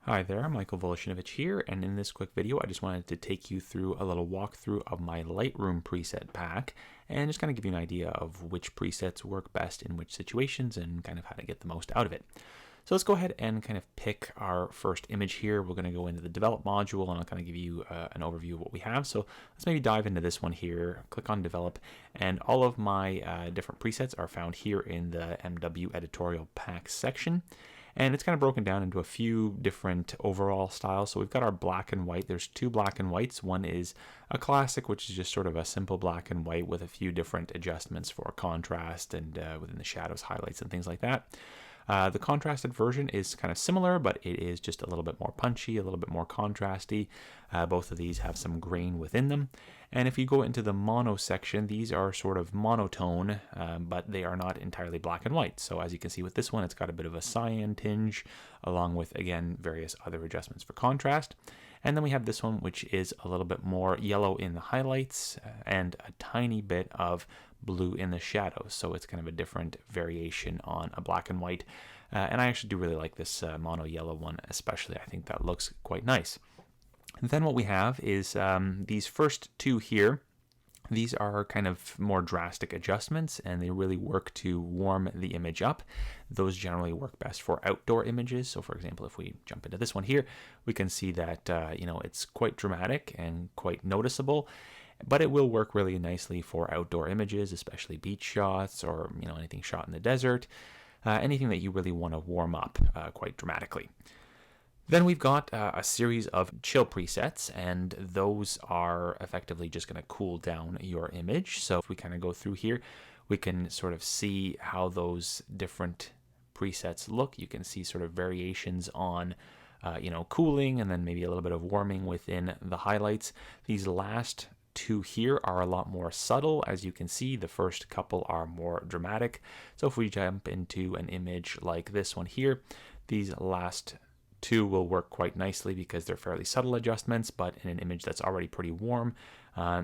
Hi there, Michael Voloshinovich here, and in this quick video I just wanted to take you through a little walkthrough of my Lightroom preset pack and just kind of give you an idea of which presets work best in which situations and kind of how to get the most out of it. So let's go ahead and kind of pick our first image here. We're going to go into the develop module and I'll kind of give you an overview of what we have. So let's maybe dive into this one here, click on develop, and all of my different presets are found here in the MW Editorial Pack section. And it's kind of broken down into a few different overall styles. So we've got our black and white. There's two black and whites. One is a classic, which is just sort of a simple black and white with a few different adjustments for contrast and within the shadows, highlights, and things like that. The contrasted version is kind of similar, but it is just a little bit more punchy, a little bit more contrasty. Both of these have some grain within them. And if you go into the mono section, these are sort of monotone, but they are not entirely black and white. So as you can see with this one, it's got a bit of a cyan tinge, along with, again, various other adjustments for contrast. And then we have this one, which is a little bit more yellow in the highlights and a tiny bit of blue in the shadows. So it's kind of a different variation on a black and white. And I actually do really like this mono yellow one, especially. I think that looks quite nice. And then what we have is these first two here. These are kind of more drastic adjustments and they really work to warm the image up. Those generally work best for outdoor images. So for example, if we jump into this one here, we can see that it's quite dramatic and quite noticeable, but it will work really nicely for outdoor images, especially beach shots or anything shot in the desert, anything that you really want to warm up quite dramatically. Then we've got a series of chill presets, and those are effectively just going to cool down your image. So if we kind of go through here, we can sort of see how those different presets look. You can see sort of variations on cooling and then maybe a little bit of warming within the highlights. These last two here are a lot more subtle. As you can see, the first couple are more dramatic. So if we jump into an image like this one here, these last two will work quite nicely because they're fairly subtle adjustments, but in an image that's already pretty warm,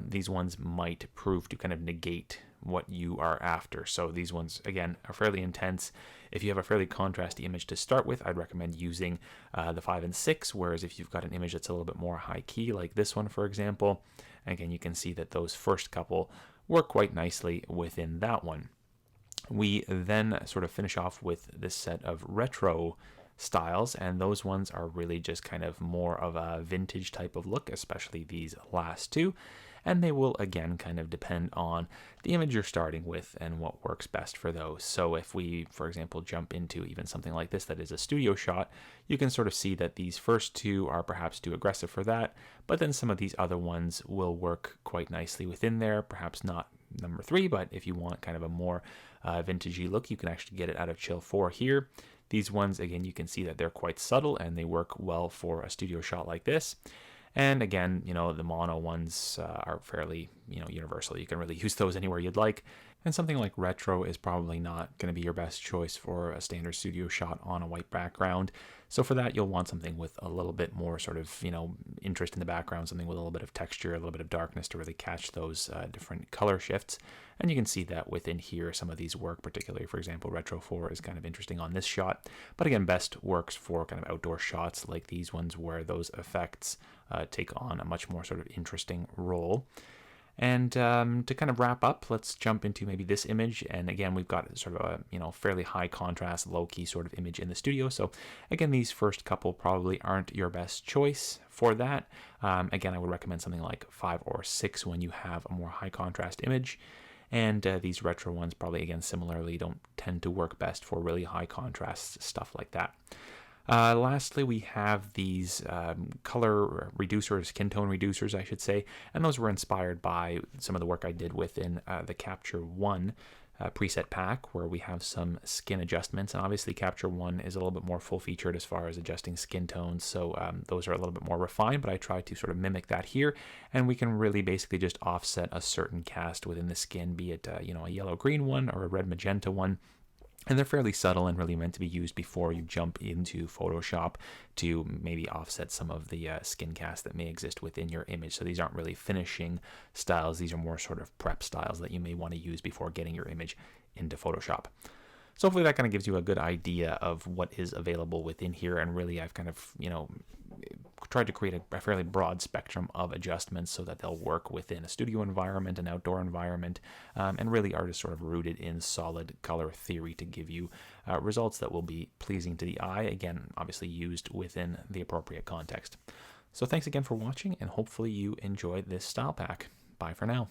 these ones might prove to kind of negate what you are after. So these ones, again, are fairly intense. If you have a fairly contrasty image to start with, I'd recommend using the 5 and 6, whereas if you've got an image that's a little bit more high key, like this one, for example, again, you can see that those first couple work quite nicely within that one. We then sort of finish off with this set of retro styles, and those ones are really just kind of more of a vintage type of look, especially these last two, and they will again kind of depend on the image you're starting with and what works best for those. So if we, for example, jump into even something like this that is a studio shot, you can sort of see that these first two are perhaps too aggressive for that, but then some of these other ones will work quite nicely within there. Perhaps not number 3, but if you want kind of a more vintagey look, you can actually get it out of Chill 4 here. These ones, again, you can see that they're quite subtle and they work well for a studio shot like this. And again, the mono ones are fairly, universal. You can really use those anywhere you'd like. And something like retro is probably not going to be your best choice for a standard studio shot on a white background. So for that, you'll want something with a little bit more sort of, interest in the background, something with a little bit of texture, a little bit of darkness to really catch those different color shifts. And you can see that within here, some of these work, particularly, for example, Retro 4 is kind of interesting on this shot. But again, best works for kind of outdoor shots like these ones where those effects take on a much more sort of interesting role. And to kind of wrap up, let's jump into maybe this image. And again, we've got sort of a fairly high contrast, low key sort of image in the studio. So again, these first couple probably aren't your best choice for that. Again, I would recommend something like 5 or 6 when you have a more high contrast image. And these retro ones probably, again, similarly don't tend to work best for really high contrast stuff like that. Lastly, we have these color reducers, skin tone reducers, I should say, and those were inspired by some of the work I did within the Capture One preset pack, where we have some skin adjustments, and obviously Capture One is a little bit more full-featured as far as adjusting skin tones, so those are a little bit more refined, but I try to sort of mimic that here, and we can really basically just offset a certain cast within the skin, be it a yellow-green one or a red-magenta one. And they're fairly subtle and really meant to be used before you jump into Photoshop to maybe offset some of the skin cast that may exist within your image. So these aren't really finishing styles. These are more sort of prep styles that you may want to use before getting your image into Photoshop. So hopefully that kind of gives you a good idea of what is available within here. And really, I've kind of, tried to create a fairly broad spectrum of adjustments so that they'll work within a studio environment, an outdoor environment, and really are just sort of rooted in solid color theory to give you results that will be pleasing to the eye. Again, obviously used within the appropriate context. So thanks again for watching, and hopefully you enjoyed this style pack. Bye for now.